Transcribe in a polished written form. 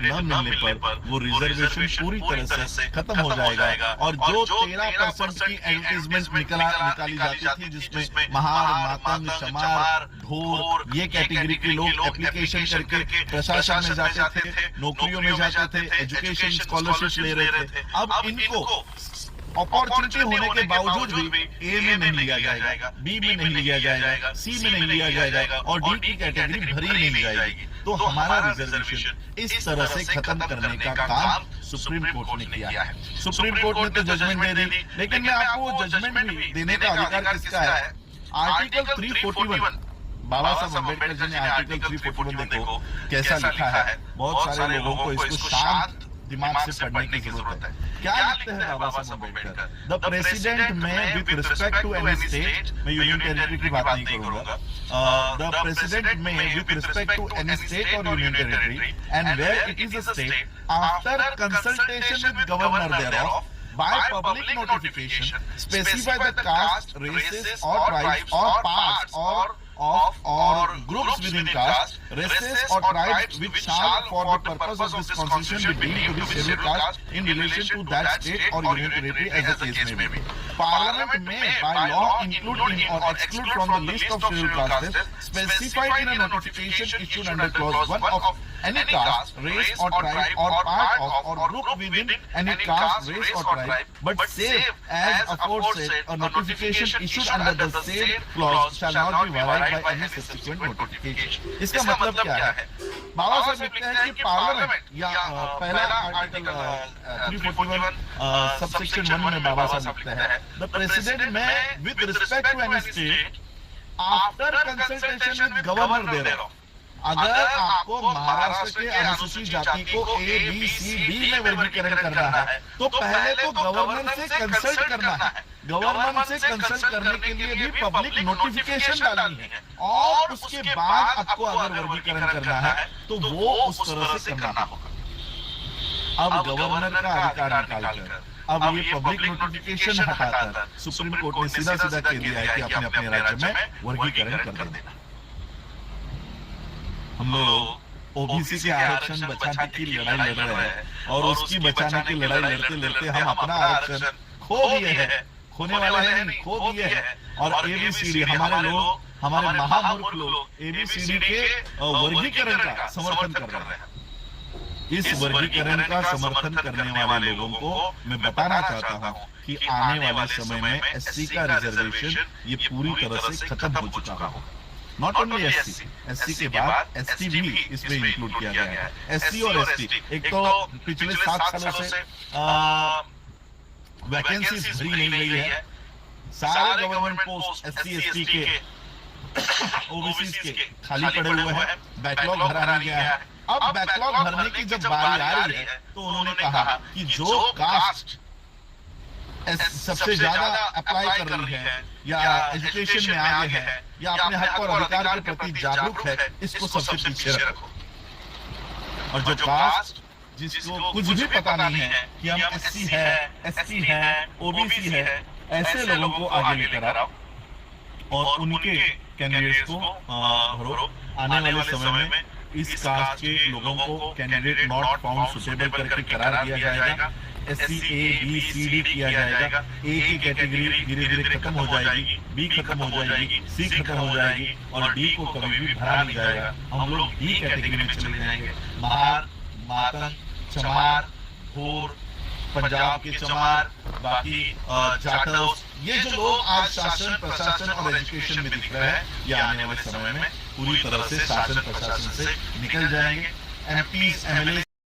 न मिलने पर वो रिजर्वेशन पूरी तरह से खत्म हो जाएगा। और जो 13% की एडवर्टाइजमेंट निकाली जाती थी, जिसमें महार, मातंग, चमार, ढोर, ये कैटेगरी के लोग एप्लीकेशन करके प्रशासन में जाते थे, नौकरियों में जाते थे, एजुकेशन स्कॉलरशिप ले रहे थे। अब इनको अपॉर्चुनिटी होने के बावजूद भी ए में नहीं लिया जाएगा, बी में नहीं लिया जाएगा, सी में नहीं लिया जाएगा और डी की कैटेगरी भरी नहीं जाएगी। तो हमारा रिजर्वेशन इस तरह से खत्म करने का काम सुप्रीम कोर्ट ने किया है। सुप्रीम कोर्ट ने तो जजमेंट दे दी, लेकिन मैं आपको जजमेंट भी देने का अधिकार किसका है? आर्टिकल 341, बाबा साहब अम्बेडकर जी ने आर्टिकल 341 देखो कैसा लिखा है। बहुत सारे लोगों को इसको शांत दिमाग से पढ़ने की जरूरत है। क्या लिखते हैं Babasaheb Ambedkar? The president may with respect to any state, मैं यूनियन टेरिटरी की बात नहीं करूंगा, the president may with respect to any state और union territory and where it is a state, after consultation with governor thereof, by public notification, specify the caste, races or tribes or parts or groups within caste, races or tribes which shall for the purpose of this constitution be deemed to be scheduled caste in relation to that state or union territory as the case may be. Parliament may by law include in or exclude from the list of scheduled castes specified in a notification issued under clause 1 of any caste, race or tribe or part of or group within any caste, race or tribe, but save as aforesaid a notification issued under the same clause shall not be violated by any subsequent notification. इसका मतलब क्या है? बाबा साहब लिखते हैं कि parliament या पहला आर्टिकल 341 सबसेक्शन 1 में बाबा साहब लिखते हैं, the president may with respect to any state after consultation with governor thereof, अगर आपको महाराष्ट्र के अनुसूचित जाति को ए बी सी डी में वर्गीकरण करना है तो पहले तो गवर्नर से कंसल्ट करना है। गवर्नर से कंसल्ट करने के लिए भी पब्लिक नोटिफिकेशन डालनी है और उसके बाद आपको अगर वर्गीकरण करना है तो वो उस तरह से करना होगा। अब गवर्नर का अधिकार निकालकर अब ये पब्लिक नोटिफिकेशन हटाकर सुप्रीम कोर्ट ने सीधा सीधा कह दिया है कि अपने अपने राज्य में वर्गीकरण कर देना। हम लोग ओबीसी के आरक्षण बचाने की लड़ाई लड़ रहे हैं और उसकी बचाने की लड़ाई लड़ते लड़ते हम अपना आरक्षण खो दिए हैं, खोने वाले हैं नहीं, खो दिए हैं। और एबीसीडी हमारे लोग, हमारे महामूर्ख लोग एबीसीडी के वर्गीकरण का समर्थन कर रहे हैं। इस वर्गीकरण का समर्थन करने वाले लोगों को मैं बताना चाहता हूं कि आने वाले समय में एससी का रिजर्वेशन ये पूरी तरह से खत्म हो चुका होगा। नॉट ओनली एससी के बाद एसटी भी इसमें इंक्लूड किया गया है। एससी और एसटी, एक तो पिछले 7 सालों से वैकेंसीज भरी नहीं गई है, सारे गवर्नमेंट पोस्ट एससी एसटी के ओबीसी के खाली पड़े हुए हैं, बैकलॉग भरा नहीं गया है। अब बैकलॉग भरने की जब बारी आ रही है तो उन्होंने कहा कि जो कास्ट सबसे ज्यादा अप्लाई कर रही है या एजुकेशन में आगे है या अपने हक और अधिकार के प्रति जागरूक है, इसको सबसे पीछे रखो। और जो कास्ट जिसको कुछ भी पता नहीं है कि हम एससी है, एसटी है, ओबीसी है, ऐसे लोगों को आगे लेकर आओ और उनके कैंडिडेट्स को भरो। आने वाले समय में इस कास्ट के लोगों को कैंडिडेट नॉट फाउंड सुटेबल करके करार दिया जाएगा। SC A B C D किया जाएगा। ए की कैटेगरी धीरे धीरे खत्म हो जाएगी, बी खत्म हो जाएगी, सी खत्म हो जाएगी और डी को कभी भी भरा नहीं जाएगा। हम लोग डी कैटेगरी में चले जाएंगे। महार, मातंग, चमार, भोर, पंजाब के चमार, बाकी जाटव, ये जो लोग आज शासन प्रशासन और एजुकेशन में दिख रहे हैं, ये आने वाले समय में पूरी तरह से शासन प्रशासन से निकल जाएंगे। MPs, MLA